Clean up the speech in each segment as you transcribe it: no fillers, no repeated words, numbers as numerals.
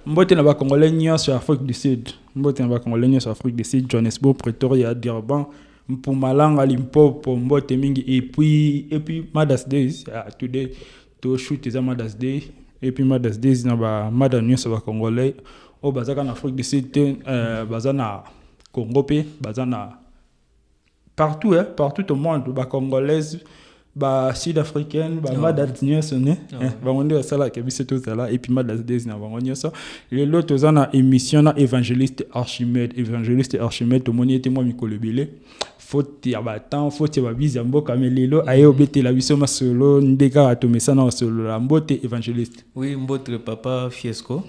mbote na ba Congolais nyonso ya Afrique du Sud. Mbote na ba Congolais nyonso ya Afrique du Sud, Johannesburg, Pretoria, Durban, Mpumalanga, Limpopo, mbote mingi et puis Mother's Day, today to shoot is a Mother's Day et puis Mother's Day na ba mother nyonso ba Congolais o bazaka na Afrique du Sud, bazana Congo pe, bazana partout partout au monde ba congolaise ba sud-africaine ba mother's nyonso ne bango sala ke biso to sala et puis Mother's Day na bango nyonso le loto za na émission na évangéliste Archimède to moni ete moi mikolo belé faute ya ba temps faute ya ba bizi mboka melelo aye obetela biso masolo ndeka atomesa na solo la mbote évangéliste. Oui, mbote papa Fiesco.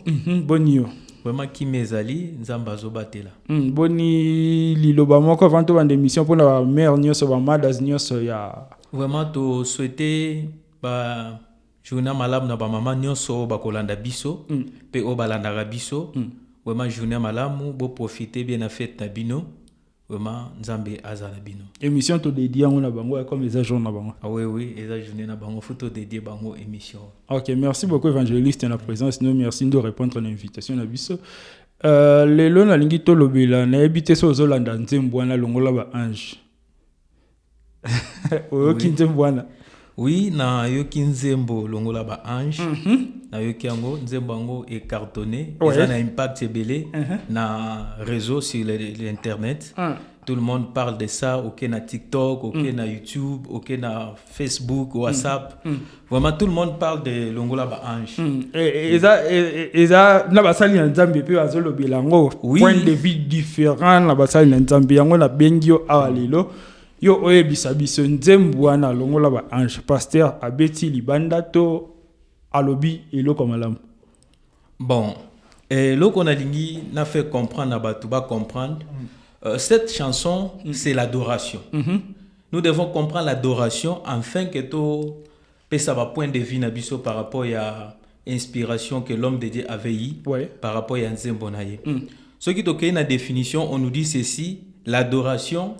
Bonio vraiment qui mezali nzamba zobatela. Boni liloba moko avant to bande émission pour la mère nyonso ba mothers nyonso ya vraiment to souhaiter ba journée malamu na ba maman nyonso ba kolanda biso pe o balanda biso vraiment journée malamu bo profiter bien na fête na bino vraiment nzambe azala bino émission to dédié on na bango comme les agents na bango. Ah oui les journée na bango photo dédié bango émission. OK, merci beaucoup évangéliste na présence, nous merci de répondre à l'invitation na biso. Lelo na lingi to lobela na ebité so zolanda nzembo na longola ba ange. Oyoki nzembwana. Oui, na yoki nzembo longola ba ange. Na yoki yango nzembo yango est cartonné, ça a un impact ebele na réseau sur l'internet. Tout le monde parle de ça, OK na TikTok, OK na YouTube, OK na Facebook, WhatsApp. Vraiment tout le monde parle de longola ba ange. Et ça na basali na nzambe pe azolobela ngo point de vue différent na basali na nzambe yango na bengio awalelo. Yo oyebisa biso nzembo wana longola ba ange pasteur abeti libanda to alobi eloko malamu. Bon, loko na lingi na fait comprendre batu ba comprendre. Cette chanson c'est l'adoration. Nous devons comprendre l'adoration afin que to pesa ba point de vue na biso par rapport à inspiration que l'homme de Dieu avait eu par rapport à nzembo na ye. Ce qui toke na définition, on nous dit ceci, l'adoration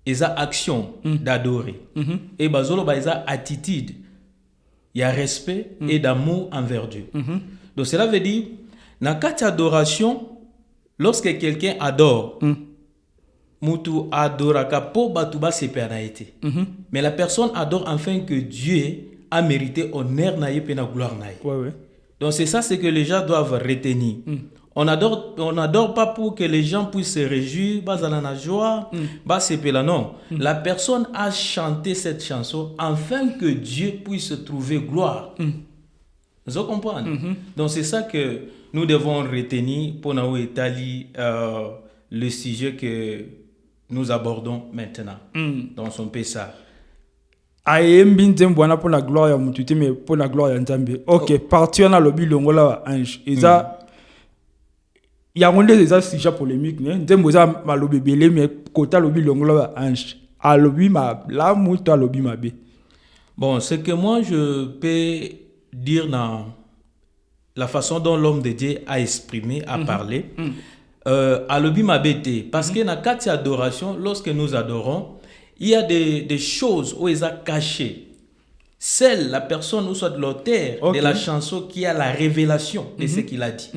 est action d'adorer. Et bazolo ba attitude, il y a respect et d'amour envers Dieu. Donc cela veut dire na kati adoration, lorsque quelqu'un adore, mutu adoraka po batuba sepanaité. Mais la personne adore afin que Dieu a mérité honneur na ye pe na gloire na ye. Donc c'est ça ce que les gens doivent retenir. On n'adore pas pour que les gens puissent se réjouir, bazala na joie, sepela non. La personne a chanté cette chanson afin que Dieu puisse trouver gloire. Vous comprenez? Donc c'est ça que nous devons retenir pour nous étaler le sujet que nous abordons maintenant. Donc on peut ça. Ayembi nzembo wana pour la gloire ya mututi mais pour la gloire ya nzambe. OK, partir na lobi longola ange. Eza il y a des sujets polémiques né nzembo za malobi belé mais kota lobi longola ange. Alobi ma la muto alobi mabe. Bon, ce que moi je peux dire dans la façon dont l'homme de Dieu a exprimé, a parlé, alobi mabete, parce que dans quatre adoration, lorsque nous adorons, il y a des choses où ils ont caché. Celle, la personne ou soit l'auteur de la chanson qui a la révélation de ce qu'il a dit.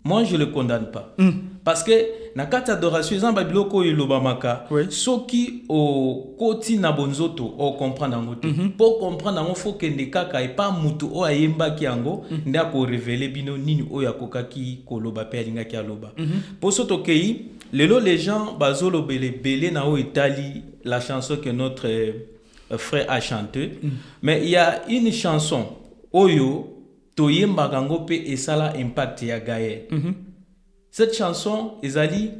Moi, je ne le condamne pas. Parce que na kati adoration ils ont babiloko ilobamaka soki o koti na bonzoto o comprendre ngote pour comprendre ngo faut que ndekaka et pas mutu o ayemba ki yango nda ko révéler bino nini o yakokaki koloba pe alinga ki aloba pour soto kei lelo les gens bazolo belé na o itali la chanson que notre frère a chanté mais il y a une chanson oyo toyemba gango pe esala impact ya Gaël. Cette chanson ezali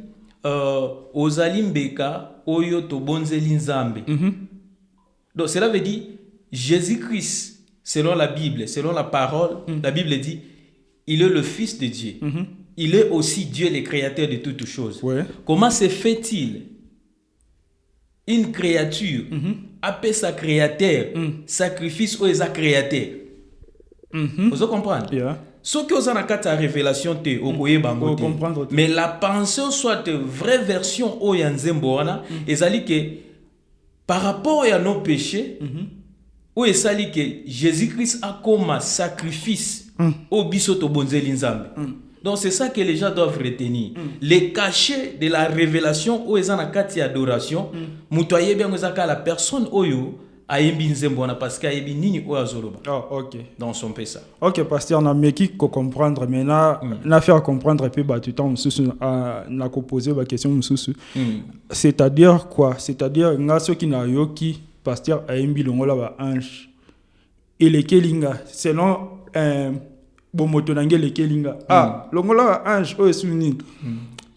ozali mbeka oyo to bonzeli nzambe. Donc cela veut dire Jésus-Christ selon la Bible, selon la parole, la Bible dit il est le fils de Dieu. Il est aussi Dieu le créateur de toutes choses. Comment se fait-il une créature appelle sa créateur sacrifice ou sa créateur? Vous comprenez? Ce que vous avez la révélation te mais la pensée soit vraie version au yanzemboana ezali que par rapport à nos péchés où ezali que Jésus-Christ a comme sacrifice au biso to bonzeli nzambe. Donc c'est ça que les gens doivent retenir. Les cachets de la révélation où ils ont la kati adoration, mutoye bien la personne oyo ayembi nzembona parce qu'ayebi nini o azoloba. Oh, OK. Donc son ça. OK, pasteur, on a meki ko comprendre maintenant, na faire comprendre peu ba tout temps mususu na ko poser ba question mususu. C'est-à-dire quoi? C'est-à-dire nga so ki na yoki pasteur ayembi longola ba ange. Et les kelinga selon bomoto nange le kelinga. Longola ba ange o esuni.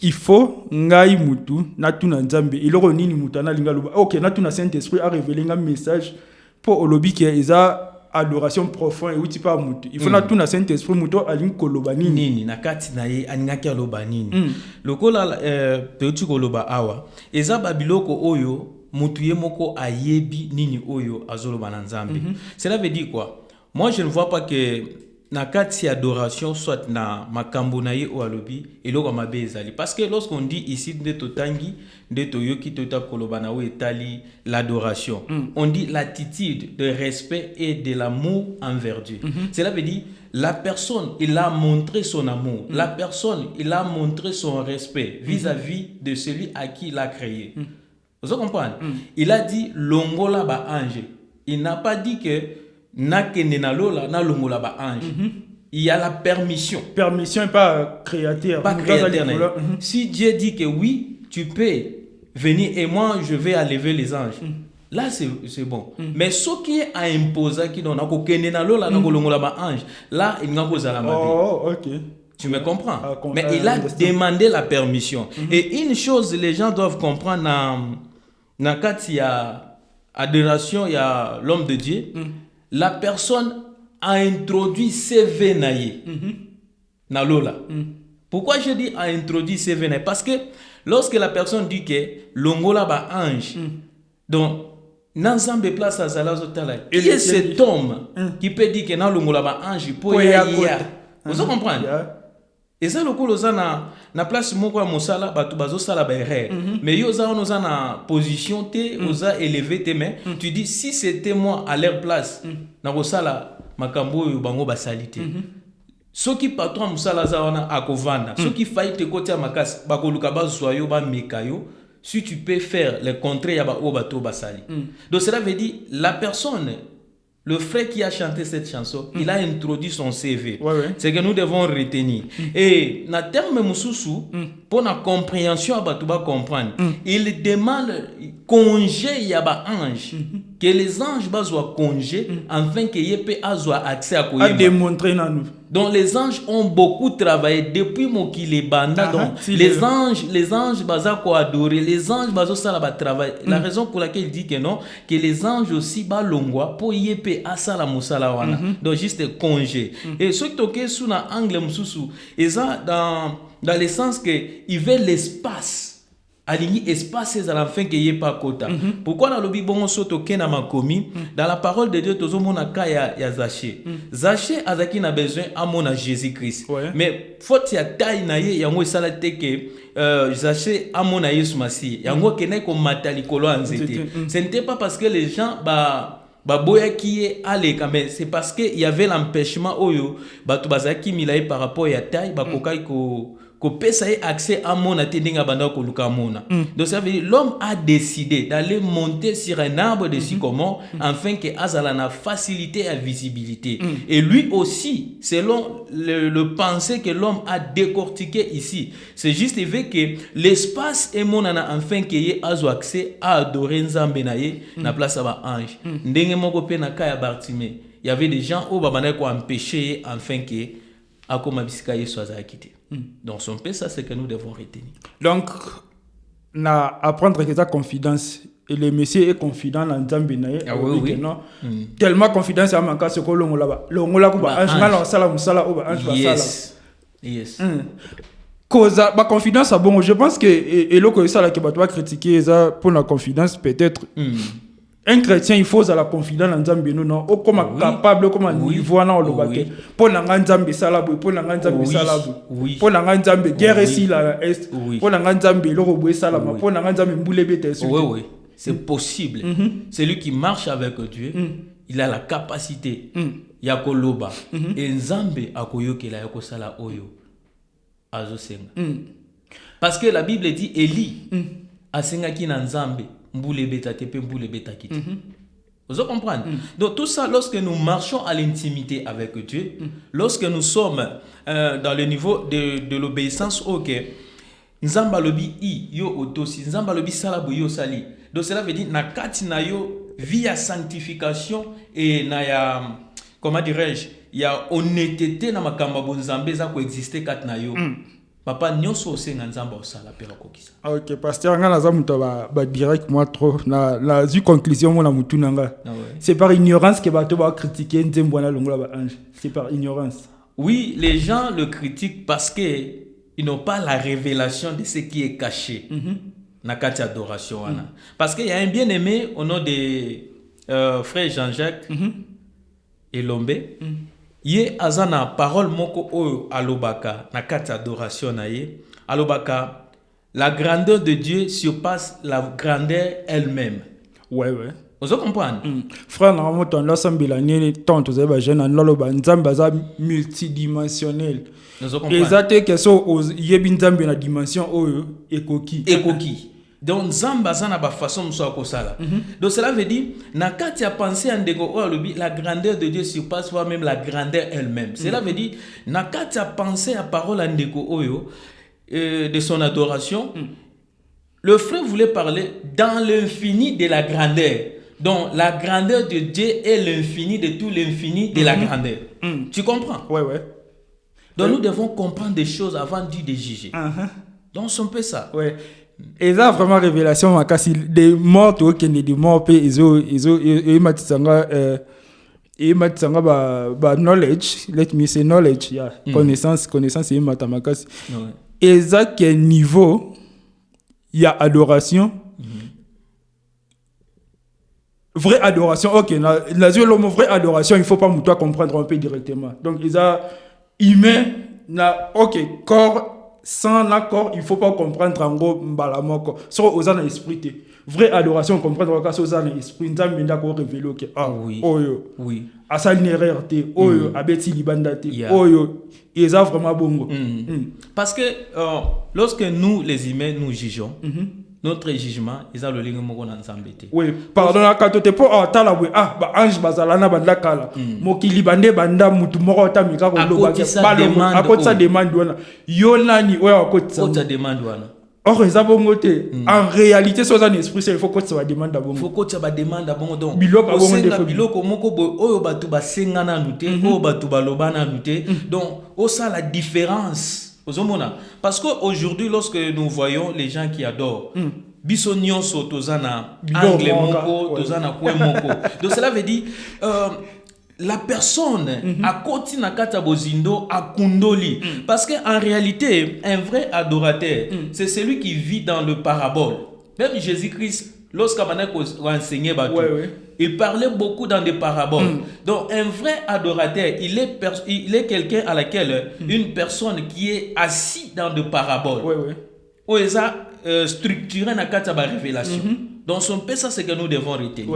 Il faut ngai mutu na tuna nzambe iloko nini mutu na linga loba. OK, na tuna Saint-Esprit a révélé un message pour olobi qui est adoration profonde et uti pa mutu. Il faut na tuna Saint-Esprit mutu alingi koloba nini na kati na ye aningaki aloba nini. Lokola peuti koloba awa eza babiloko oyo mutu ye moko ayebi nini oyo azoloba na nzambe. Cela veut dire quoi? Moi je ne vois pas que na kati adoration soit na makambo na ye o alobi eloko mabe ezali parce que lorsqu'on dit ici de totangi de toyoki tota koloba na o etali l'adoration on dit l'attitude de respect et de l'amour envers Dieu. Cela veut dire la personne il a montré son amour, la personne il a montré son respect vis-à-vis de celui à qui il a créé. Vous comprenez? Il a dit longola ba ange. Il n'a pas dit que na kende na lola na longola ba ange. Il y a la permission. Permission et pas créateur. Pas créateur. Si Dieu dit que oui, tu peux venir et moi je vais enlever les anges. Là c'est bon. Mais ce qui est à imposer qui donne ko kende na lola na longola ba ange, là il n'a pas za la mabe. Oh, OK. Tu me comprends? Mais il a demandé la permission. Et une chose les gens doivent comprendre na kati ya adoration, il y a l'homme de Dieu. La personne a introduit CV naye na lola. Pourquoi je dis a introduit CV naye? Parce que lorsque la personne dit que longola ba ange, donc n'ensemble place à Zalazotala, qui est cet homme qui peut dire que na longola ba ange pour y aller? Vous comprenez? Et ça le coup na place moko ya mosala batu bazo sala ba erreur. Mais yo za oza na position te oza élevé te mais tu dis si c'était moi à leur place na ko sala makambo yo bango ba salite. Ceux qui patron mosala za wana akovanda, ceux qui faillite côté ya makasi ba koluka ba soyo ba mekayo. Si tu peux faire le contraire ya ba o bato ba sali. Donc cela veut dire la personne. Le frère qui a chanté cette chanson, il a introduit son CV. C'est que nous devons retenir. Et, na terme mususu, pour la compréhension, tu vas comprendre. Il demande congé yaba ange. Que les anges soient congés, afin que y ait accès à quoi. À démontrer na nous. Donc les anges ont beaucoup travaillé depuis Mokile Banda. Donc les anges baza ko adorer, les anges bazo sala ba travail. La raison pour laquelle il dit que non, que les anges aussi ba longwa pour yépe asala musala wana. Donc juste congé. Et ce qui toke sous na angle mususu, eza dans le sens que il veut l'espace. Aligné espace à la fin qu'il n'y ait pas quota. Pourquoi dans le Bible soto kena makomi dans la parole de Dieu tozo mona kaya ya Zaché. Zaché azaki na besoin à mon Jésus-Christ. Mais faut ya taille na ye yango sala te que Zaché à mon Yesu Masi. Yango kene ko matali kolo anzete. Ce n'était pas parce que les gens boya qui est allé mais c'est parce que il y avait l'empêchement oyo batu bazaki milaye par rapport ya taille kokai ko pesa accès à mon atendinga banda ko luka mona. Donc ça veut dire l'homme a décidé d'aller monter sur un arbre de sycomore afin que azala na facilité à visibilité. Et lui aussi selon le pensée que l'homme a décortiqué ici, c'est juste vrai que l'espace est monana afin que y azo accès à adorer Nzambe na ye na place aba ange. Ndenge moko pe na kaya Bartimée, il y avait des gens au babana ko empêcher afin que akoma bisika Yesu aza quitté. Donc son peu ça c'est que nous devons retenir. Donc na apprendre que ta confidence et le monsieur est confident dans Nzambe naye. Non. Tellement confidence à manka ce ko longola ba. Longola ko ba ange ngala sala musala o ba ange ba sala. Yes. Cause ba confidence a bon, je pense que et le ko sala que ba toi critiquer ça pour la confidence peut-être. Un chrétien, il faut la confiance dans Nzambe non o comme capable comme niveau na olobake pour na Nzambe salabu pour na Nzambe salabu pour na Nzambe guerre ici la est pour na Nzambe le robwe salama pour na Nzambe mbule bete. Oui, c'est possible. Celui qui marche avec Dieu il a la capacité ya koloba et nzambe akoyokela ya kosala oyo azosenga. Parce que la Bible dit Élie asengaki na nzambe mbule beta te pe mbule beta kiti. Vous comprenez? Donc tout ça, lorsque nous marchons à l'intimité avec Dieu, lorsque nous sommes dans le niveau de l'obéissance, ok, nzamba lobi I yo otosi, nzamba lobi salabu yo sali. Donc cela veut dire na kati na yo via sanctification et na ya, comment dirais-je, il y a honnêteté na makamba bonzambe za ko exister kati na yo. Papa nyonso osenga nzamba osala pe bakokisa. OK, pasteur nga naza muto ba direct moi trop na zu conclusion mo na mutu nanga. C'est par ignorance que bato ba critiquer nzembo na longola ba ange. C'est par ignorance. Oui, les gens le critiquent parce que ils n'ont pas la révélation de ce qui est caché. Na kati adoration wana. Parce qu'il y a un bien-aimé au nom de frère Jean-Jacques Elombe. Ye azana parole moko oyo alobaka na kati adoration na ye alobaka la grandeur de Dieu surpasse la grandeur elle-même. Ouais. Vous comprenez? Frère na moto l'assemblée ni tonto za ba jeune naloba nzamba za multidimensionnel. Vous comprenez? Exacte que so yebi nzamba na dimension oyo ekoki. Donc nzamba za na ba façon mso akosala. Donc cela veut dire na kati ya penser en ndeko oyo lobi la grandeur de Dieu surpasse même la grandeur elle-même. Cela veut dire na kati ya penser à parole en ndeko oyo de son adoration. Le frère voulait parler dans l'infini de la grandeur. Donc la grandeur de Dieu est l'infini de tout l'infini de la grandeur. Tu comprends? Ouais. Donc nous devons comprendre des choses avant de juger. Donc c'est un peu ça. Ouais. Et ça vraiment révélation makasi des morts qui des morts pe ils matitsanga ba knowledge, let me say knowledge, yeah. Connaissance et matamakasi. Et ça quel niveau il y a adoration. Vraie adoration. OK, la vraie adoration, il faut pas toi comprendre un peu directement. Donc ils a humain na OK, corps sans l'accord, il faut pas comprendre en gros mbalamoko. Soit aux an esprit. Vraie adoration, comprendre que aux an esprit, nzambe ndako révéler que oui. Asa nererte, oyo abeti libandate, oyo ils a vraiment bongo. Parce que lorsque nous les humains nous jugeons, notre jugement, ils ont le lien moko na nzambe te. Oui, pardon la katote po tala we ba ange bazalana banda kala. Mokili bande banda mutu moko ta mika ko loba ke balongo akotsa demande wana. Yo nani oya akotsa. Akotsa demande wana. Or ils bongo te. En réalité so za esprit il faut kotsa ba demande bongo. Faut kotsa ba demande bongo donc. Biloko bongo de biloko moko oyo batu ba senga na nute, oyo batu ba loba na nute. Donc, au ça la différence. Parce qu'aujourd'hui, lorsque nous voyons les gens qui adorent, biso nyonso tozana angle moko, tozana kwe moko. Donc cela veut dire la personne a koti na kata bozindo a kundoli. Parce qu'en réalité, un vrai adorateur, c'est celui qui vit dans le parabole. Même Jésus-Christ, lorsqu'il a enseigné, il parlait beaucoup dans des paraboles. Donc, un vrai adorateur, il est quelqu'un à laquelle une personne qui est assis dans des paraboles. Où il a structuré la révélation. Donc, ça, c'est que nous devons retenir.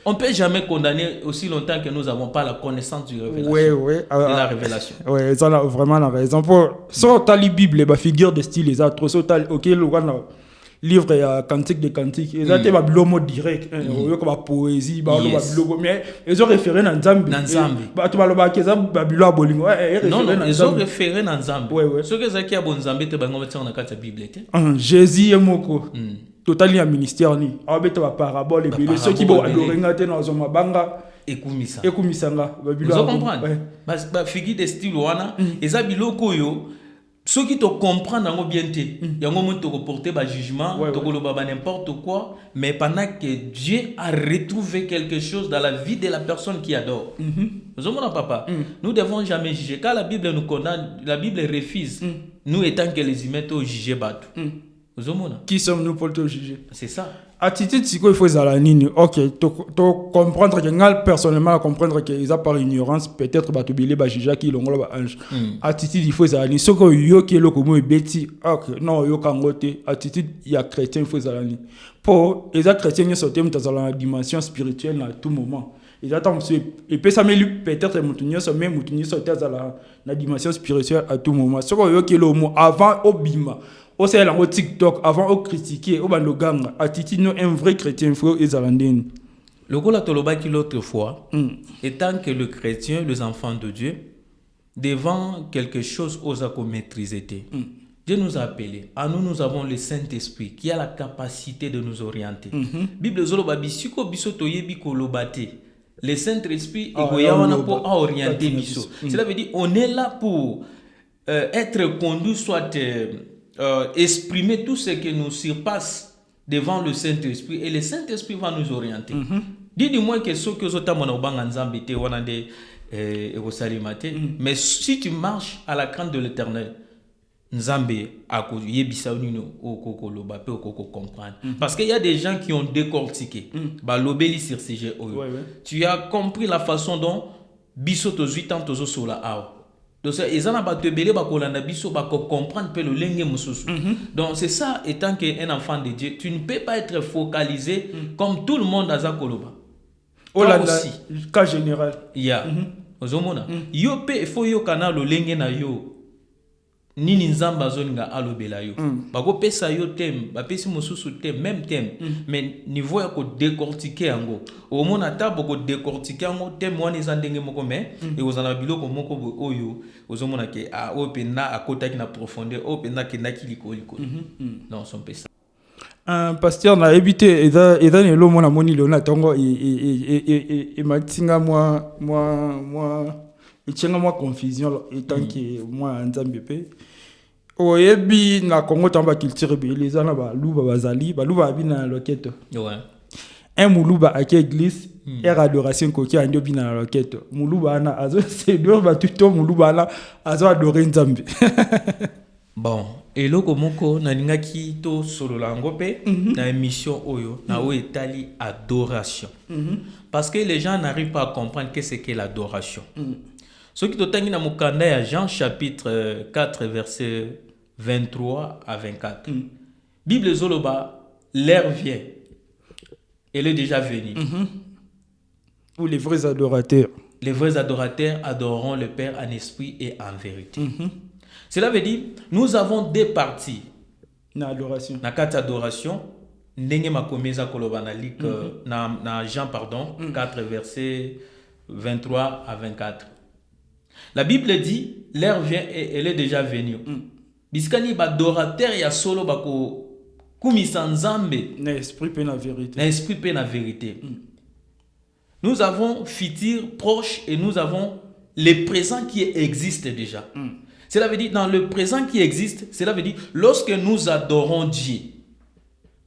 On ne peut jamais condamner aussi longtemps que nous n'avons pas la connaissance du révélation. De la révélation. Oui, ça a vraiment la raison. Sur la Bible, la figure de style, les autres, ok, livre ya cantique de cantique ils ont été bilomo direct comme poésie mais ils ont référé dans nzambe tu baloba keza babilo bolingo ils ont référé dans nzambe ce que ça qui a bon nzambe te bango mettre na kati bible te Jésus emoko totalement un ministère ni abeta ba parabole et ceux qui vont adorer ngate na zo mabanga ekumisanga babilo vous comprenez ba figure de style wana eza biloko yo ceux qui te comprennent bien te yango mo te reporter ba jugement to koloba ba n'importe quoi mais pendant que Dieu a retrouvé quelque chose dans la vie de la personne qui adore. Vous comprenez papa? Nous devons jamais juger car la Bible nous condamne, la Bible refuse nous étant que les humains to juger batu. Vous comprenez? Qui sommes-nous pour te juger? C'est ça. Attitude il faut la nini. OK, to comprendre que ngal personnellement comprendre que ils a par ignorance peut-être batubile ba juger qui longola ba ange. Attitude il faut la nini. Ce que yo qui le comme beti. OK, non yo kangote. Attitude il y a chrétien il faut la nini. Pour les chrétiens ils sont dans la dimension spirituelle à tout moment. et attends et peut ça mais lui peut-être mutunyo so même mutunyo so teza la dimension spirituelle à tout moment ce que yo ke le mot avant obima au c'est là au TikTok avant au critiquer au bandoganga atitino un vrai chrétien frère Isalandine. Le gola tolobaki l'autre fois, étant que le chrétien, les enfants de Dieu, devant quelque chose osa qu'on maîtriser. Dieu nous a appelés. À nous, nous avons le Saint-Esprit qui a la capacité de nous orienter. Bible zoloba bisiko biso toyebi kolobate. Le Saint-Esprit est pour orienter biso. Cela veut dire on est là pour être conduit, soit exprimer tout ce qui nous surpasse devant le Saint-Esprit, et le Saint-Esprit va nous orienter. Dis-moi que ce que mais si tu marches à la crainte de l'Éternel, parce qu'il y a des gens qui ont décortiqué sur ces jeux. Tu as compris la façon dont Bisoto 8 ans sur la AO. Donc c'est ça, étant qu'un enfant de Dieu, tu ne peux pas être focalisé comme tout le monde à Zakoloba. Aussi, cas général. Ya. Ozomona. Yo pe faut yo kana lo lenge na yo. Nini nzamba zoninga alobela yo. Bako pesa yo tem, ba pesi mosusu tem, même tem. Mais niveau ya ko décortiquer yango. Omona ta boko décortiquer yango tem wani zandenge moko mais et ozana biloko moko oyo ozomona ke a opena akota ki na profondeur, opena ke na kiliko liko. Non, son pesa. Un pasteur n'a évité et dans le monde moni le na tongo et matinga moi et tient moi confusion étant que moi nzambe pe o yebi na Congo tamba culture be les ana ba luba bazali ba luba bina loquette ouais un muluba à église et adoration koki ando bina loquette muluba na azo c'est deux ba tout muluba na azo adorer nzambe. Bon, et loko moko na ningaki to solo la ngope na émission oyo na o etali adoration. Parce que les gens n'arrivent pas à comprendre qu'est-ce qu'est l'adoration. Ce qui totangi na mukanda ya Jean chapitre 4 verset 23 à 24. Bible zoloba l'heure vient. Elle est déjà venue. Où les vrais adorateurs. Les vrais adorateurs adoreront le Père en esprit et en vérité. Cela veut dire, nous avons deux parties. Na adoration. Na quatre adoration. Ndenge makomeza koloba na lik na Jean 4 verset 23 à 24. La Bible dit, l'heure vient et elle est déjà venue. Biskani badorateur ya solo bako kumisa nzambe. Na esprit pe na vérité. Na esprit pe na vérité. Nous avons futur proche et nous avons le présent qui existe déjà. Cela veut dire, dans le présent qui existe, cela veut dire, lorsque nous adorons Dieu,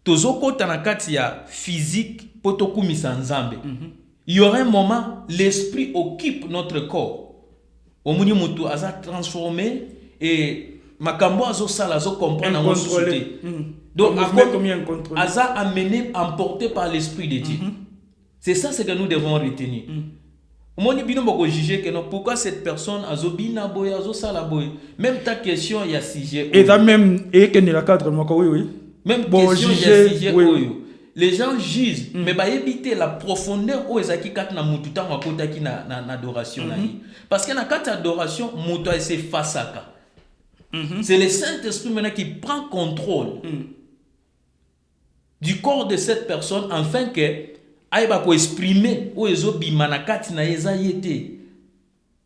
tozoko tanakatia physique, potoku misanzambe, il y aura un moment, l'esprit occupe notre corps. Omuni mutu aza transformé et makambo azo sala azo comprendre en société. Donc, aza amené, emporté par l'esprit de Dieu. C'est ça ce que nous devons retenir. Pourquoi cette personne a zobina boy azo sala boy, même ta question il y a sujet et ça même et que ne la cadre moi oui même question il y a sujet oyo les gens jugent mais ba éviter la profondeur où ezaki kat na mutu tango akota ki na adoration na yi parce que na kat adoration mutu ese fasaka c'est le Saint-Esprit maintenant qui prend contrôle du corps de cette personne afin que aïba ko exprimer ou ezobi manakati na eza yete.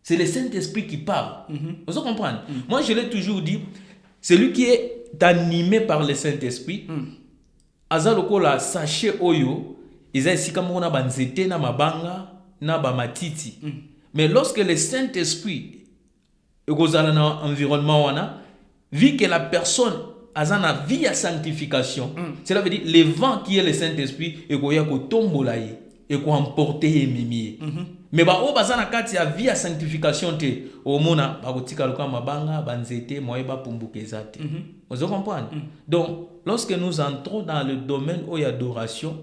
C'est le Saint-Esprit qui parle. Vous comprenez? Moi je l'ai toujours dit, celui qui est animé par le Saint-Esprit azaloko la sachet oyo eza esika mona banzete na mabanga na ba matiti. Mais lorsque le Saint-Esprit ekozala na environnement wana, vu que la personne azana vie à sanctification, cela veut dire le vent qui est le Saint-Esprit et koya ko tombola ye et ko emporter mimi. Mais ba o bazana kati ya vie à sanctification te o mona ba kotika loka mabanga banzete moye ba pumbukezate. Vous comprenez? Donc lorsque nous entrons dans le domaine où il y a adoration,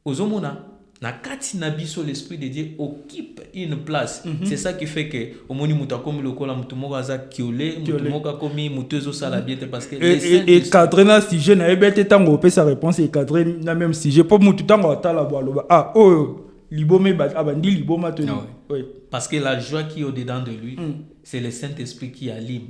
ozomona na kati na biso l'esprit de Dieu occupe une place. C'est ça qui fait que au moni muta komi lokola mutu moko aza kiolé, mutu moko komi mutu zo sala bien parce que et cadrer na sujet na ebete tango pe sa réponse et cadrer na même sujet pour mutu tango atala boaloba ah oh liboma abandi liboma to Ah ouais. oui. Parce que la joie qui est au-dedans de lui, c'est le Saint-Esprit qui anime.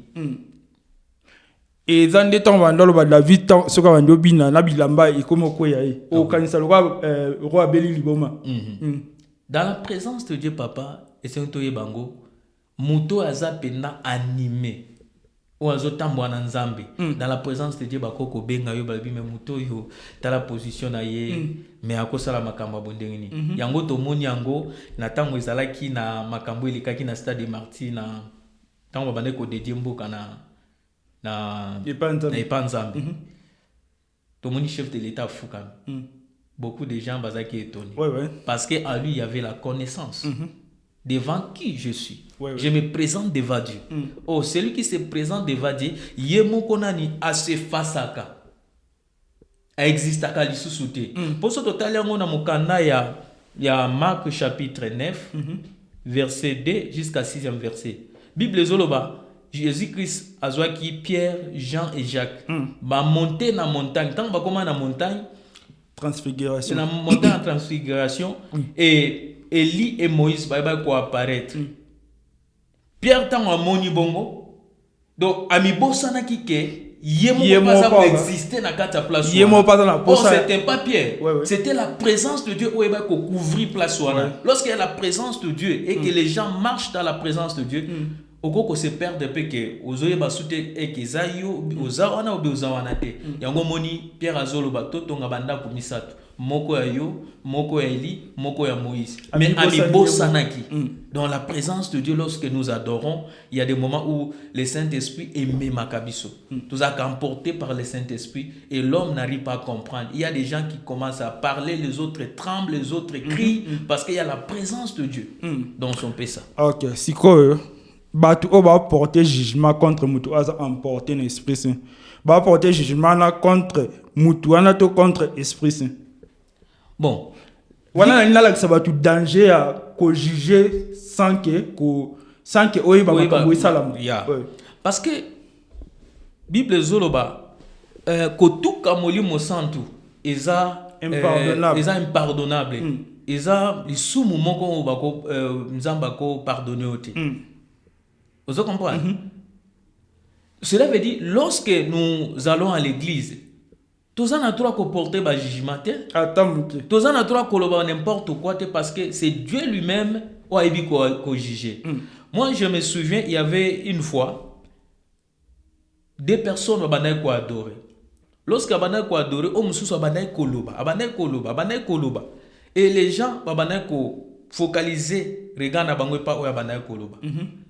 Et dans des temps bandolo ba David temps soka bando bina na bilamba e komo ko yae o kanisa roi beli liboma. Dans la présence de Dieu papa et c'est un toye bango muto aza penda animé ou azo tambwana nzambe dans la présence de Dieu bakoko benga yo balbi me muto yo dans la position na ye mais akosala makambo bondengini yango to moni yango na tango ezalaki na makambo elikaki na stade de Martyrs na tango babande ko dédier mboka na Epanzambe. To moni chef de l'état fukami. Beaucoup de gens bazaki étonnés. Parce qu'à lui, il y avait la connaissance. Devant qui je suis. Je me présente devant Dieu. Oh, celui qui se présente devant Dieu, yemo konani ase fasaka. A existaka lisusuté. Pour ce total, on a mokanda ya Marc chapitre 9, verset 2 jusqu'à 6e verset. Bible zoloba. Jésus-Christ a qui Pierre, Jean et Jacques. Ba monter na montagne. Tant ba comment na montagne. Transfiguration. La montagne en transfiguration. Et Élie et Moïse ba quoi apparaître. Pierre tant a moni bongo. Donc ami bosana kike yemo pas ça exister na kata place. Yemo pas dans la posa. C'était pas Pierre. C'était la présence de Dieu où il va couvrir place wana. Lorsqu'il y a la présence de Dieu et que les gens marchent dans la présence de Dieu. Oko se perdre pe que ozoye basute e kezayo ozawana obezawana te yango moni Pierre azolo bato tonga banda ko misatu moko ya yo moko ya Eli moko ya Moïse mais amibo sanaki dans la présence de Dieu lorsque nous adorons il y a des moments où le Saint-Esprit est makabiso tous emportés par le Saint-Esprit et l'homme n'arrive pas à comprendre. Il y a des gens qui commencent à parler, les autres tremblent, les autres crient parce qu'il y a la présence de Dieu dans son pesa. OK, c'est quoi Batu va porter jugement contre mutu aza emporter l'Esprit Saint. Va porter jugement contre mutu ana to contre Esprit Saint. Bon, voilà là ça va tout danger à ko juger sans que oyiba makambo salam. Parce que Bible zoloba kotuka molimo santu eza impardonnable. Eza lisumu moko bako nzamba ko pardonner oti. Vous comprenez? Cela veut dire, lorsque nous allons à l'église, tous en a trois qu'on porter le jugement. Tous en a trois qu'on n'importe quoi parce que c'est Dieu lui-même qui a jugé. Moi, je me souviens, il y avait une fois, des personnes qui ont adoré. Lorsqu'ils ont adoré, et les gens ont focaliser regarde na bango pa oya bana koloba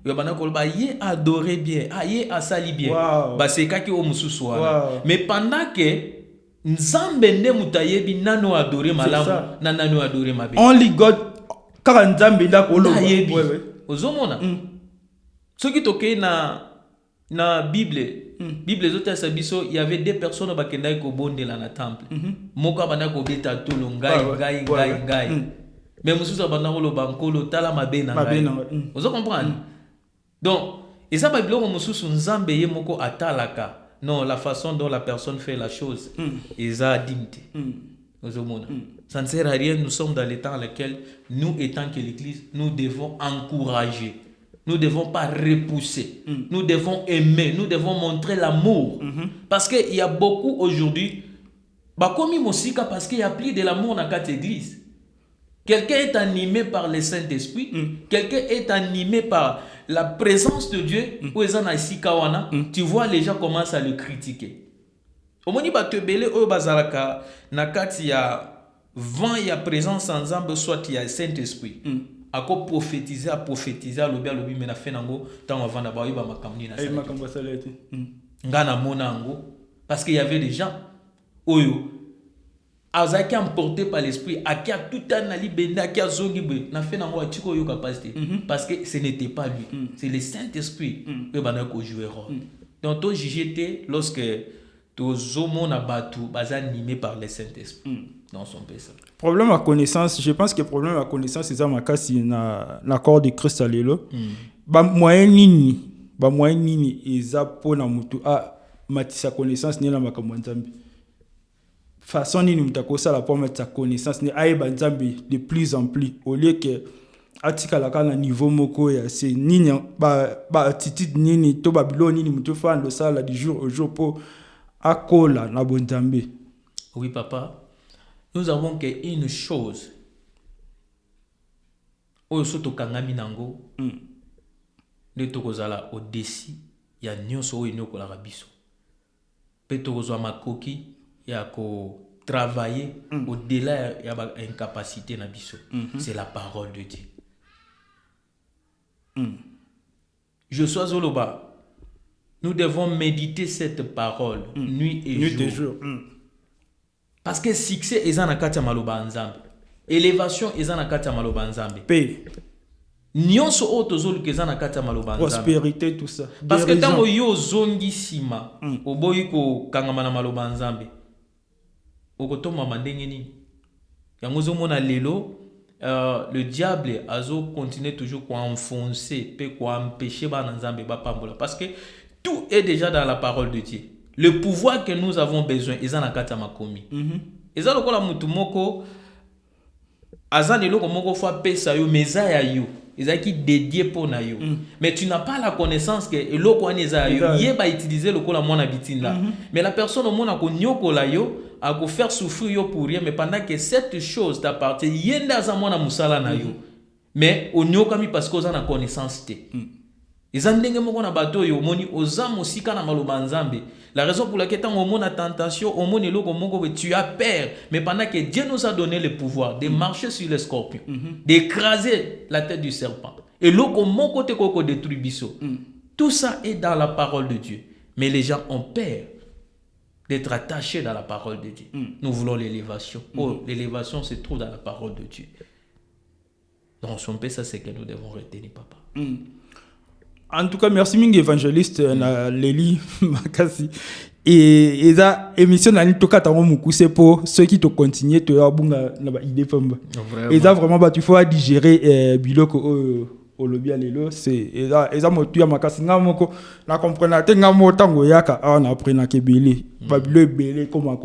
yo bana koloba ye adorer bien ye asali bien ba c'est kaki o mususu wana mais pendant que nzambe nde mutayebi nano adorer malamu na nano adorer mabe only God kaka nzambe nda koloba ozomona soki toke na Bible zota sabiso il y avait des personnes ba kendai ko bondela na temple moko bana ko beta tolo ngai mais mususu abandon le bankolo tala mabena vous comprenez donc et ça Bible ko mususu nzambe ye moko atalaka non la façon dont la personne fait la chose eza dignité ça ne sert à rien. Nous sommes dans les temps dans lesquels nous étant que l'église nous devons encourager, nous devons pas repousser, nous devons aimer, nous devons montrer l'amour parce que il y a beaucoup aujourd'hui bakomi mosika parce qu'il y a plus de l'amour dans cette église. Quelqu'un est animé par le Saint-Esprit, quelqu'un est animé par la présence de Dieu, tu vois les gens commencent à le critiquer. Au moment où tu au bazaraka, nakati ya vent ya présence ensemble, soit il y a le Saint-Esprit. À prophétiser, à lobi mais na fait nango tant avant d'abord il va makamni na salete. Ngana monango parce qu'il y avait des gens oyo azaki emporté par l'esprit akia tout un ali benda akia zongibe na fait nango atiko yo capacité parce que ce n'était pas lui c'est le Saint-Esprit que bana ko jouer rôle donc to jugé lorsque to zomo na batu baza animé par le Saint-Esprit dans son péché. Problème à connaissance, je pense que problème à connaissance c'est ça makasi na l'accord de Christ alelo ba moyen nini eza pona mutu a matisa connaissance ni na makambo nzambi. façon nini mutako ça la pour mettre sa connaissance ni aïba nzambe de plus en plus au lieu que atika la kana niveau moko ya c'est nini ba attitude nini to babylone nini mutu fa ndo ça la du jour au jour pour akola na bonzambe. Oui papa, nous avons qu'une chose oyo soto kangami nango nde tokozala au-dessus ya nyonso oyo nyokolaka biso mpe tokozwa makoki ya kotravailler au-delà ya incapacité na biso. C'est la parole de Dieu. Je sois Zoloba, nous devons méditer cette parole nuit et jour. Parce que succès est dans la kati ya maloba nzambe, élévation est dans la kati ya maloba nzambe, paix, nyonso oyo tozoluka eza na kati ya maloba nzambe, prospérité, tout ça. Parce que ntango yo ozongi nsima oboyi kokangama na maloba nzambe okotomama ndenge nini? Yango ozomona lelo le diable azo continuer toujours à enfoncer pe à empêcher bana nzambe bapambola parce que tout est déjà dans la parole de Dieu. Le pouvoir que nous avons besoin eza na kati ya makomi. Eza lokola mutu moko aza leloko moko fa pesa yo meza ya yo eza ki dédié pour na yo. Mais tu n'as pas la connaissance que eloko wana eza yo yeba utiliser lokola mwana bitinda. Mais la personne au mona ko nyokola yo à vous faire souffrir yo pour rien, mais pendant que cette chose t'appartient yenda za mwana musala na yo. Mais on nyokami parce que ozana connaissance te. Ezandenge moko na bato yo moni oza musika na maloba nzambe. La raison pour laquelle tant au monde a tentation, au monde eloko moko tu as peur, mais pendant que Dieu nous a donné le pouvoir de marcher sur les scorpions, d'écraser la tête du serpent. Et loko moko te koko détruit biso. Tout ça est dans la parole de Dieu. Mais les gens ont peur d'être attachés dans la parole de Dieu. Nous voulons l'élévation. Oh, l'élévation se trouve dans la parole de Dieu. Donc, son peu, ça, c'est que nous devons retenir, papa. En tout cas, merci mingi évangéliste na Leli Makasi. Et eza émission na nitoka tango mukuse pour ceux qui te continuent te abunga na ba idée pamba. Eza vraiment ba tu faut digérer biloko olobia lelo c'est eza motu ya makasi ngamoko na comprendre te ngamo tango yaka na aprena ke belé babilo belé comme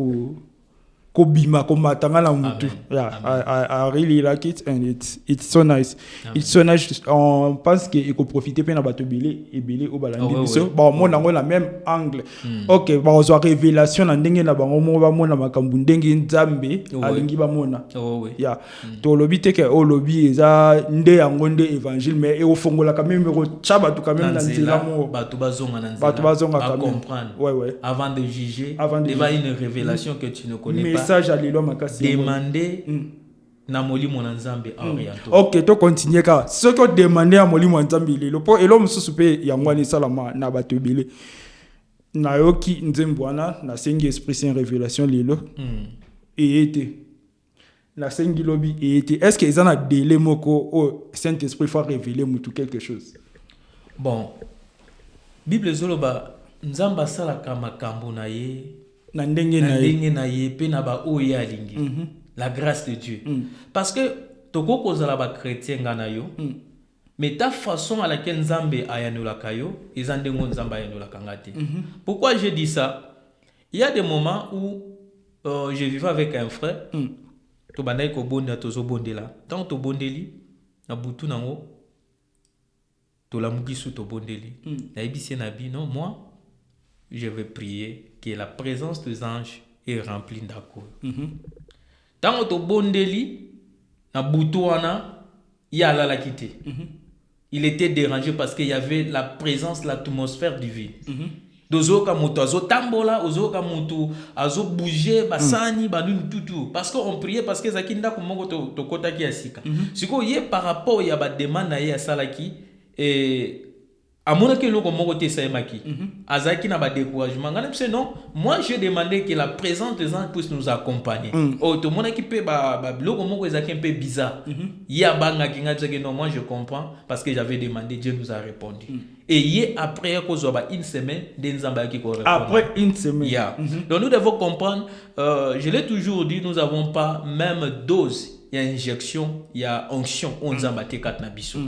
ko bima ko matanga na mutu. I really like it and it's so nice. Amen. It's so nice. On pense que il faut profiter pe na bato belé et belé au balandi biso ba mona ngo na même angle. OK, ba ozo révélation na ndenge na bango mo ba mona makambu ndenge nzambe alingi ba mona. Ya to lobi te ke o lobi eza nde yango nde évangile mais e ofongola quand même ko chaba to quand même dans nzela mo bato bazonga na nzela. Bato bazonga quand même comprendre. Ouais. Avant de juger, devant une révélation que tu ne connais pas. Message à lelo makasi. Demander na molimo na nzambe oriento. OK, to continuer ka. Ce que demander à molimo nzambe lelo po elo mususu pe yango ni salama na bato belé. Na yoki nzembwana na sengi esprit saint révélation lelo. Et été la sengi lobby et été est-ce que ils en a délai moko au Saint-Esprit faut révéler mutu quelque chose. Bon. Bible zoloba nzamba sala kama kambo na ye na ndenge na ye pe na ba oya alingi. La grâce de Dieu. Parce que toko kozala ba chrétien ngana yo. Mais ta façon à laquelle nzambe ayanola kayo, ezandengo nzamba ayanola kangate. Pourquoi je dis ça? Il y a des moments où je vivais avec un frère. To banay ko bonda tozo bondela. Tant to bondeli na butu nango to la mugisu to bondeli. Na ibisi na bi non moi je vais prier que la présence des anges est remplie d'accord. Tant to bondeli na butu wana ya la quitté. Il était dérangé parce qu'il y avait la présence, l'atmosphère divine. Dozoka moto azo tambola, ozoka moto azo bouger, basani, banun tout. Parce qu'on priait parce que zakinda kumongo to kota ki asika. Siko yé par rapport ya ba demande na ya salaki et amona ke loko mongo te saimaki. Azaki na ba découragement. Ngana pse non, moi j'ai demandé que la présence des anges puisse nous accompagner. Oh to mona ki pe ba loko mongo ezaki un peu bizarre. Ya banga ki nga que non, moi je comprends parce que j'avais demandé, Dieu nous a répondu. Et hier, après une semaine, après une semaine. Yeah. Donc nous devons comprendre, je l'ai toujours dit, nous n'avons pas même dose, il y a injection, il y a onction, on zambate 4 nabiso.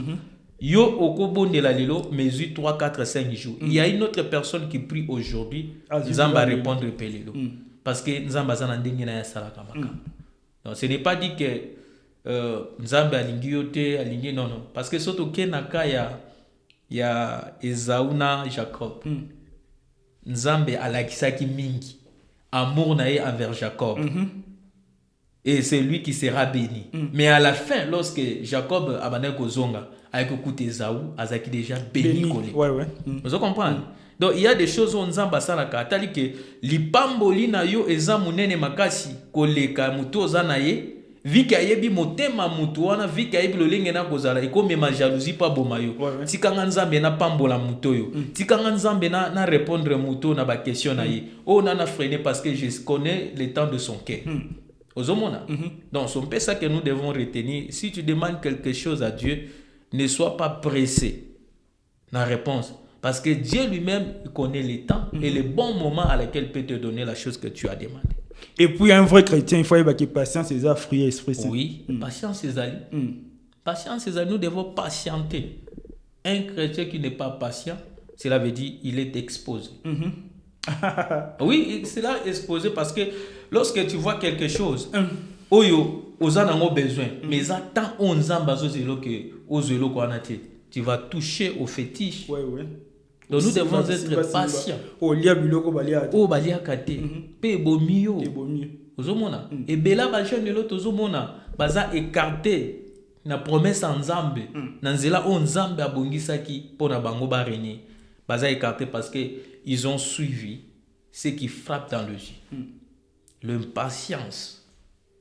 Yo okobo de la lilo, mesure 3, 4, 5 jours. Il y a une autre personne qui prie aujourd'hui, Zamba répondre pelelo. parce que nzambe aza na ndenge na ya salaka makambo. Donc ce n'est pas dit que nzambe alingi yo te alingi non parce que surtout ke na ka ya Esau na Jacob. Nzambe alakisaki mingi amour na ye envers Jacob. Et c'est lui qui sera béni. Mais à la fin, lorsque Jacob a bandé kozonga avec écoute Esau, azaki déjà béni. Ouais. Vous comprenez? Donc il y a des choses où nzamba salaka tali que lipamboli na yo eza munene makasi koleka mutu ozana ye vika yebi motema mutu wana vika yebi lolenge na kozala ikome ma jalousie pa boma yo tikanga nzambe na pambola mutu yo tikanga nzambe na répondre mutu na ba question na ye o na freiner parce que je connais le temps de son cœur. Donc c'est ça que nous devons retenir. Si tu demandes quelque chose à Dieu, ne sois pas pressé la réponse. Parce que Dieu lui-même connaît les temps et les bons moments à lesquels il peut te donner la chose que tu as demandé. Et puis un vrai chrétien, il faut avoir patience et ça, fruit et esprit. Oui, patience et amis. Patience et amis, nous devons patienter. Un chrétien qui n'est pas patient, cela veut dire qu'il est exposé. Oui, cela est exposé parce que lorsque tu vois quelque chose, oyo ozana besoin, mais attends on zamba zelo que ozelo ko anate, tu vas toucher au fétiche. Ouais. Donc nous devons être patients. Olia biloko balia. O balia kate. Pe bomio. Ozomona. Et bela ba jeune l'autre ozomona, baza écarté na promesse en Nzambe. Na nzela on Nzambe abongisaki pona bango ba régner. Baza écarté parce que ils ont suivi ce qui frappe dans le jeu. L'impatience.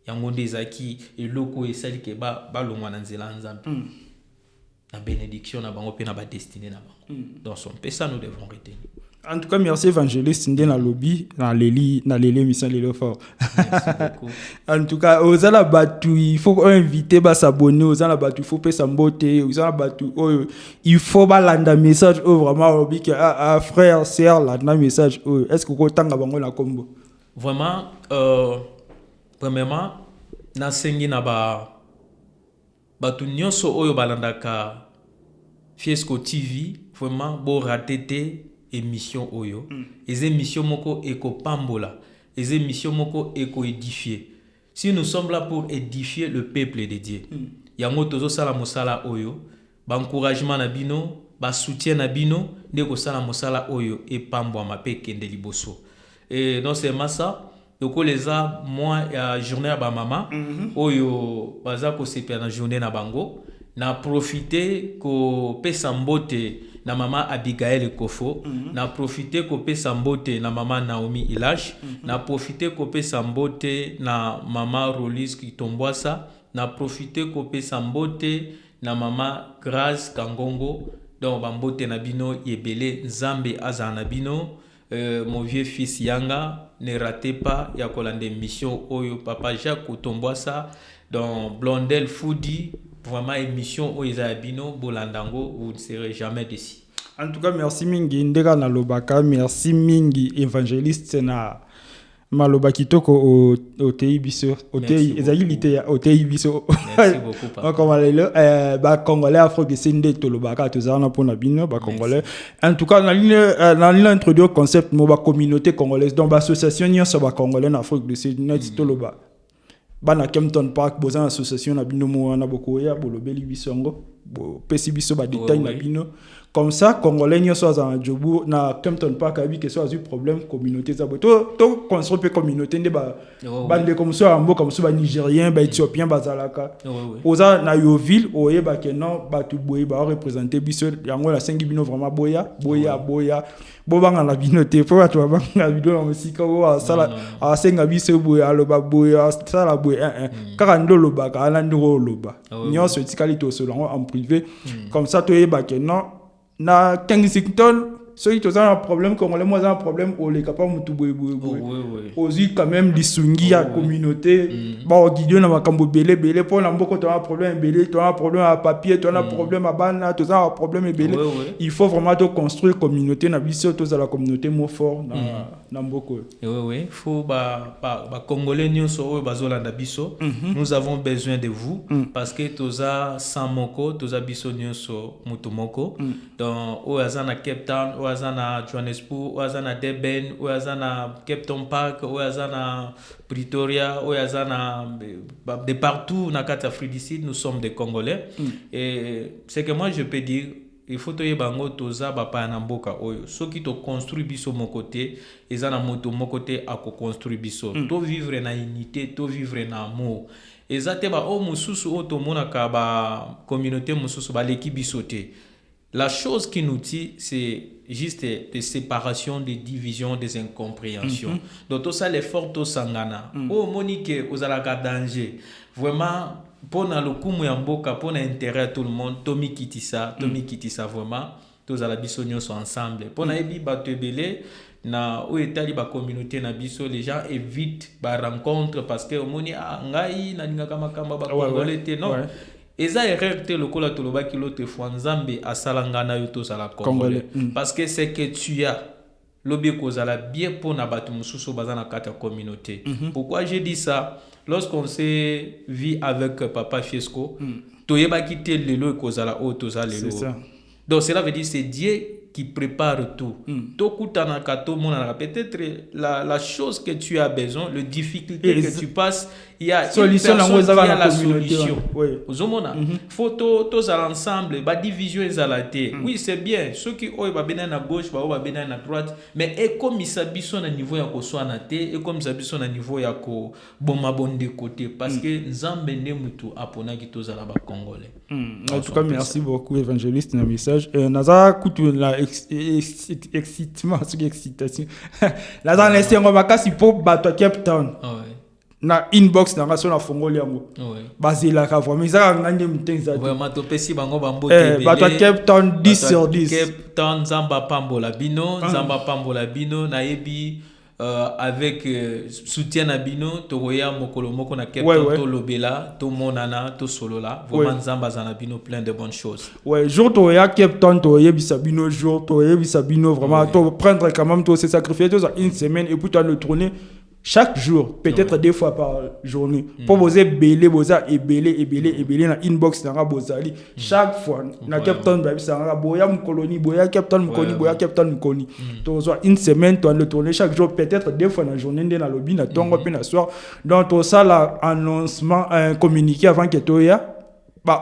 Yango dezaki et loko et celle qui ba longwa na nzela Nzambe. La bénédiction na bango pe na ba destinée na bango. Donc son ça nous devons retenir. En tout cas, merci évangéliste Ndé na lobby na leli mission lelo fort. Merci beaucoup. En tout cas, aux ala batu, il faut inviter ba s'abonner, aux ala batu, il faut payer sa beauté, aux ala batu, il faut ba landa message vraiment lobby que frère, sœur, landa message. Est-ce que vous tanga bango la combo? Vraiment premièrement, na sengi na batu nyonso oyo balandaka Fiesco TV, vraiment bo raté émission oyo. Les émissions moko eko pambola, les émissions moko eko édifier. Si nous sommes là pour édifier le peuple de Dieu, yango tozo sala mosala oyo, ba encouragement na bino, ba soutien na bino, ndeko sala mosala oyo e pambwa mape kende liboso. Et non seulement ça, donc les a moi journée à ba mama oyo baza ko sepia na journée na bango na profiter ko pesa mbote na mama Abigail Kofo na profiter ko pesa mbote na mama Naomi Ilash na profiter ko pesa mbote na mama Rolis Kitombwasa na profiter ko pesa mbote na mama Grace Kangongo. Donc bambote na bino yebele Nzambe aza na bino. Mon vieux fils Yanga, ne ratez pas, il y a des missions oyo papa Jacques Koutombwasa dans Blondel Foodie, vraiment émission oyo Zabino Bolandango, vous ne serez jamais déçus. En tout cas, merci mingi ndeka na lobaka, merci mingi évangéliste na maloba kitoko au tei biso, au tei ezalite au tei biso. Merci beaucoup papa. Comme le ba congolais afro que c'est ndé to lobaka tozana pona bino ba congolais. En tout cas, na ligne introduire concept mo ba communauté congolaise donc ba association nyonso ba congolais en Afrique du Sud net to loba. Bana Kempton Park bozana association na bino mo na bokoya bolobeli bisongo bo pesi biso ba détail na bino. Comme ça, Congolais n'y soit en Djobu, na Kempton Park a vu que soit eu problème communauté ça. To construire pe communauté ne ba bande comme ça ambo comme ça Nigérien, ba Éthiopien, ba Zalaka. Oza na yo ville oye ba que non ba tu boye ba représenter biso yango la 5 bino vraiment boya. Bo banga na bino te po to banga vidéo na musika o sala a senga biso boya aloba boya sala boya kaka ndo loba ka ala ndo loba. Nyonso etikali to solo en privé comme ça to yeba que non na Kensington ceux qui ont un problème comme les moi un problème au les capable mutu boy aussi quand même lisungi ya communauté ba guider na makambo belé pour na mboko to un problème belé to un problème à papier to un problème à bana to un problème belé il faut vraiment to construire communauté na biso to za la communauté mo fort Namboko. Oui, faut Congolais nyonso bazolanda biso. Nous avons besoin de vous parce que toza Samoko, toza biso nyonso mutumoko. Donc oazana Cape Town, oazana Johannesburg, oazana Durban, oazana Cape Town Park, oazana Pretoria, oazana de partout na kati Afrique du Sud, nous sommes des Congolais. Et c'est que moi je peux dire il faut que bango toza bapa na mboka oyo soki to construire biso mon côté ezana moto mon côté a ko construire biso to vivre na unité to vivre na amour ezate ba o mususu o to mona ka ba communauté mususu ba l'équipe bisoté. La chose qui nous tue, c'est juste des séparations, des divisions, des incompréhensions. Donc, tout ça, l'effort, tout sangana. Oh, Monique, vous avez un danger. Vraiment, pour le coup, pour l'intérêt à tout le monde, Tommy Kitissa, vraiment, tous à la bisogno sont ensemble. Pour la na où est la communauté na biso les gens évitent la rencontre parce que moni ngai na ninga kama ba congolais non. Eza erreur te lokola toloba ki l'autre fois nzambe asalangana yo to sala congolais parce que c'est que tu as lobi kozala bien pour na batu mususu bazana kata communauté. Pourquoi j'ai dit ça? Lorsqu'on s'est vu avec papa Fiesco toyeba kite lelo kozala o to sala lelo. Donc cela veut dire c'est Dieu qui prépare tout. Peut-être la chose que tu as besoin, le difficulté que tu passes, il y a solution, une personne qui a la communauté. solution. Photo, tous ensemble, division est oui, c'est bien. Ceux qui ont à gauche, à droite, mais et comme ils s'habillent à niveau ya ko et comme ils s'habillent à niveau ya ko bomabonde côté parce que Nzambe ne mutu apona ki tous ala ba congolais. En tout cas, merci beaucoup évangéliste na message. Naza kutu la excitement, excitation. Naza laissé ngoma kasi pour bato Cape Town. Na inbox na raso na fongoli yango bazela ka vraiment ça ngande mtenza vraiment to pesi bango bambote bato Cape Town 10 sur 10 Cape Town Nzamba pambola bino na yebi avec soutien na bino toya mokolo moko na Cape Town to lobela to monana to solola vraiment Nzamba zana bino plein de bonnes choses jour toya Cape Town to yebisa bino jour to yebisa bino vraiment to prendre quand même to se sacrifier une semaine et puis to le tourner chaque jour, peut-être 2 fois par journée. Pour vous ébeler, ébeler na inbox na bozali. Chaque fois, na Captain Baby ça boya mkoloni, boya Captain mkoni, boya Captain mkoni. Donc une semaine, tu le tourner chaque jour, peut-être 2 fois dans la journée dans la lobby na tongo pe na soir. Donc tout ça là annoncement communiqué avant que toya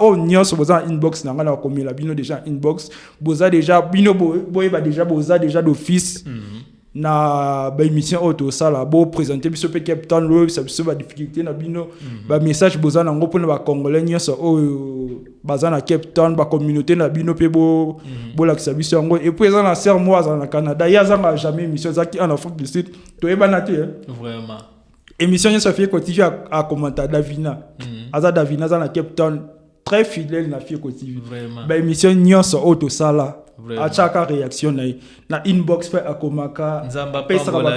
oh nyos boza inbox na ngala comme la bino déjà inbox, boza déjà bino boye déjà boza déjà d'office. Na ba émission auto ça là bo présenter biso pe Cape Town lo ça biso ba difficulté na bino ba message boza na ngopo na ba congolais nyonso o baza na Cape Town ba communauté na bino pe bo la biso ngo et puis za na ser moi za na Canada ya za nga jamais émission za ki en Afrique du Sud to e banate vraiment émission nyonso fait continue à commenter Davina aza Davina za na Cape Town très fidèle na Fieko TV vraiment ba émission nyonso auto ça là à chaque réaction na inbox fait akomaka pesa ba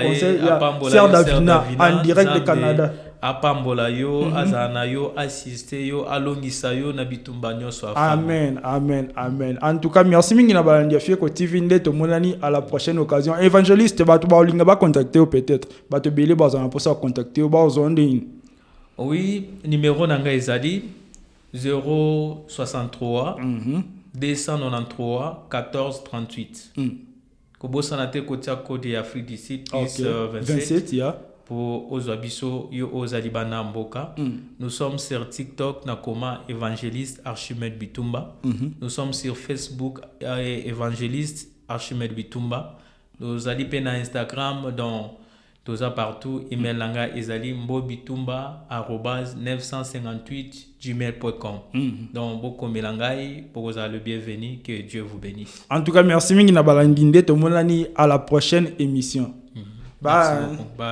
conseil ya Ser Davina en direct de Canada apambola yo azana yo assister yo alongisa yo na bitumba nyonso amen en tout cas merci mingi na balandi Fieko TV ndeto monani à la prochaine occasion évangéliste bato ba olinga ba contacter peut-être bato belé bazana pour ça contacter ba zonde oui numéro nanga ezali 063 293 14 38. Kobosana te kotia code Afrique du Sud plus 27 ya pour Ozabiso yo Ozalibana Mboka. Nous sommes sur TikTok nakoma évangéliste Archimède Bitumba. Nous sommes sur Facebook évangéliste Archimède Bitumba. Nous allons sur Instagram dans toza partout email langa ezali mbobitumba@958gmail.com. Donc beaucoup melangai pour vous le bienvenu, que Dieu vous bénisse. En tout cas merci mingi na balandi ndeto monani à la prochaine émission. Bye.